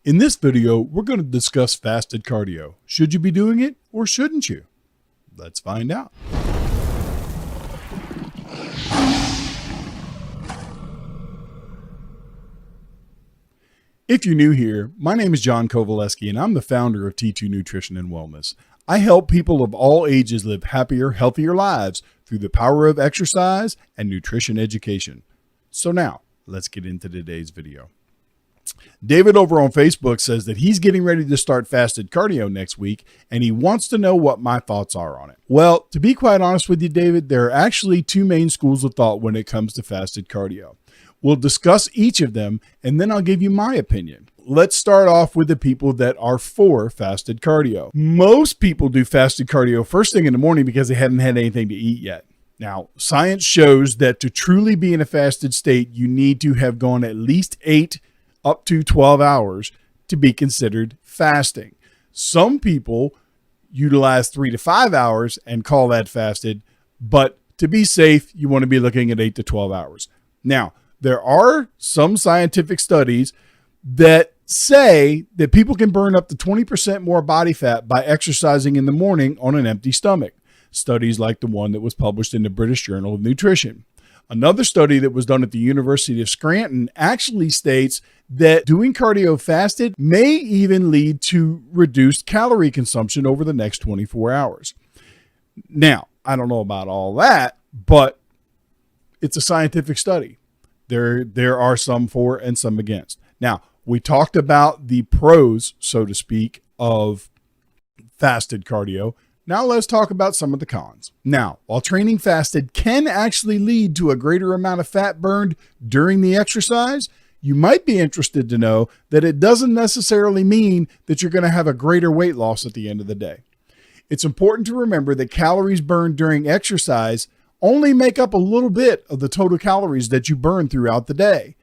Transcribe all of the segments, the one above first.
In this video, we're going to discuss fasted cardio. Should you be doing it or shouldn't you? Let's find out. If you're new here, my name is John Kovaleski and I'm the founder of T2 Nutrition and Wellness. I help people of all ages live happier, healthier lives through the power of exercise and nutrition education. So now, let's get into today's video. David over on Facebook says that he's getting ready to start fasted cardio next week, and he wants to know what my thoughts are on it. Well, to be quite honest with you, David, there are actually two main schools of thought when it comes to fasted cardio. We'll discuss each of them, and then I'll give you my opinion. Let's start off with the people that are for fasted cardio. Most people do fasted cardio first thing in the morning because they haven't had anything to eat yet. Now, science shows that to truly be in a fasted state, you need to have gone at least 8 up to 12 hours to be considered fasting. Some people utilize 3 to 5 hours and call that fasted, but to be safe, you want to be looking at 8 to 12 hours. Now, there are some scientific studies that say that people can burn up to 20% more body fat by exercising in the morning on an empty stomach. Studies like the one that was published in the British Journal of Nutrition. Another study that was done at the University of Scranton actually states that doing cardio fasted may even lead to reduced calorie consumption over the next 24 hours. Now, I don't know about all that, but it's a scientific study. There are some for and some against. Now, we talked about the pros, so to speak, of fasted cardio. Now let's talk about some of the cons. Now, while training fasted can actually lead to a greater amount of fat burned during the exercise, you might be interested to know that it doesn't necessarily mean that you're going to have a greater weight loss at the end of the day. It's important to remember that calories burned during exercise only make up a little bit of the total calories that you burn throughout the day.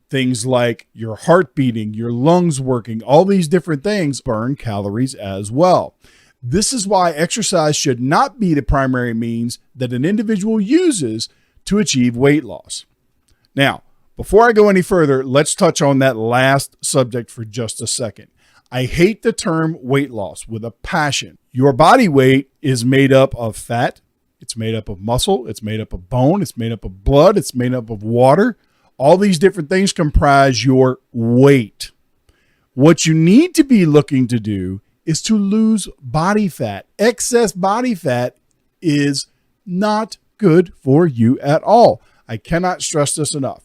Things like your heart beating, your lungs working, all these different things burn calories as well. This is why exercise should not be the primary means that an individual uses to achieve weight loss. Now, before I go any further, let's touch on that last subject for just a second. I hate the term weight loss with a passion. Your body weight is made up of fat, it's made up of muscle, it's made up of bone, it's made up of blood, it's made up of water. All these different things comprise your weight. What you need to be looking to do is to lose body fat. Excess body fat is not good for you at all. I cannot stress this enough.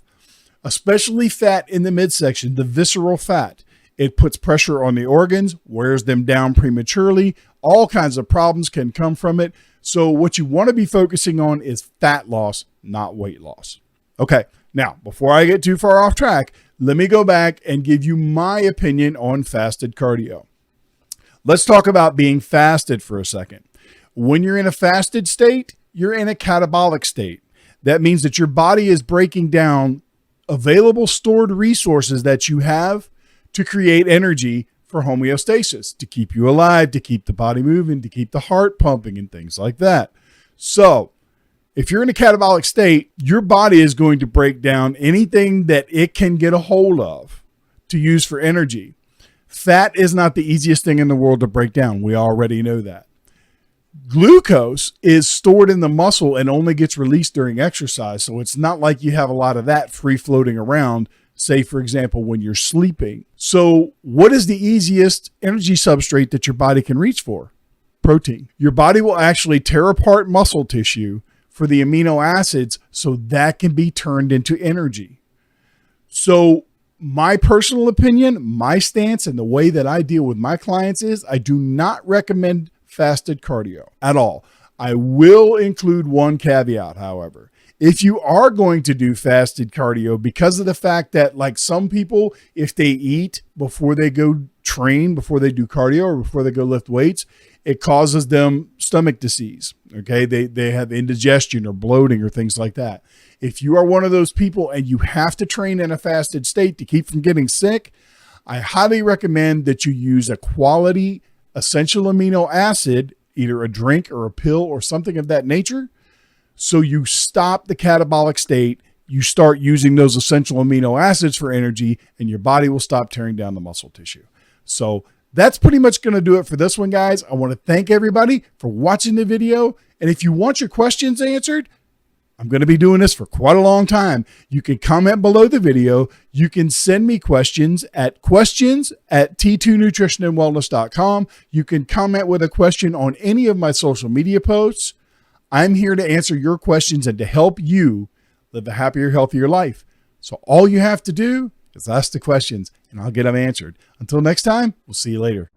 Especially fat in the midsection, the visceral fat. It puts pressure on the organs, wears them down prematurely. All kinds of problems can come from it. So what you want to be focusing on is fat loss, not weight loss. Okay, now before I get too far off track, let me go back and give you my opinion on fasted cardio. Let's talk about being fasted for a second. When you're in a fasted state, you're in a catabolic state. That means that your body is breaking down available stored resources that you have to create energy for homeostasis, to keep you alive, to keep the body moving, to keep the heart pumping and things like that. So if you're in a catabolic state, your body is going to break down anything that it can get a hold of to use for energy. Fat is not the easiest thing in the world to break down. We already know that. Glucose is stored in the muscle and only gets released during exercise. So it's not like you have a lot of that free floating around, say, for example, when you're sleeping. So what is the easiest energy substrate that your body can reach for? Protein. Your body will actually tear apart muscle tissue for the amino acids so that can be turned into energy. So my personal opinion, my stance, and the way that I deal with my clients is I do not recommend fasted cardio at all. I will include one caveat, however. If you are going to do fasted cardio, because of the fact that like some people, if they eat before they go train, before they do cardio or before they go lift weights, it causes them stomach disease. Okay. They have indigestion or bloating or things like that. If you are one of those people and you have to train in a fasted state to keep from getting sick, I highly recommend that you use a quality essential amino acid, either a drink or a pill or something of that nature. So you stop the catabolic state, you start using those essential amino acids for energy, and your body will stop tearing down the muscle tissue. So that's pretty much going to do it for this one, guys. I want to thank everybody for watching the video. And if you want your questions answered, I'm going to be doing this for quite a long time. You can comment below the video. You can send me questions at t2nutritionandwellness.com. You can comment with a question on any of my social media posts. I'm here to answer your questions and to help you live a happier, healthier life. So all you have to do is ask the questions and I'll get them answered. Until next time, we'll see you later.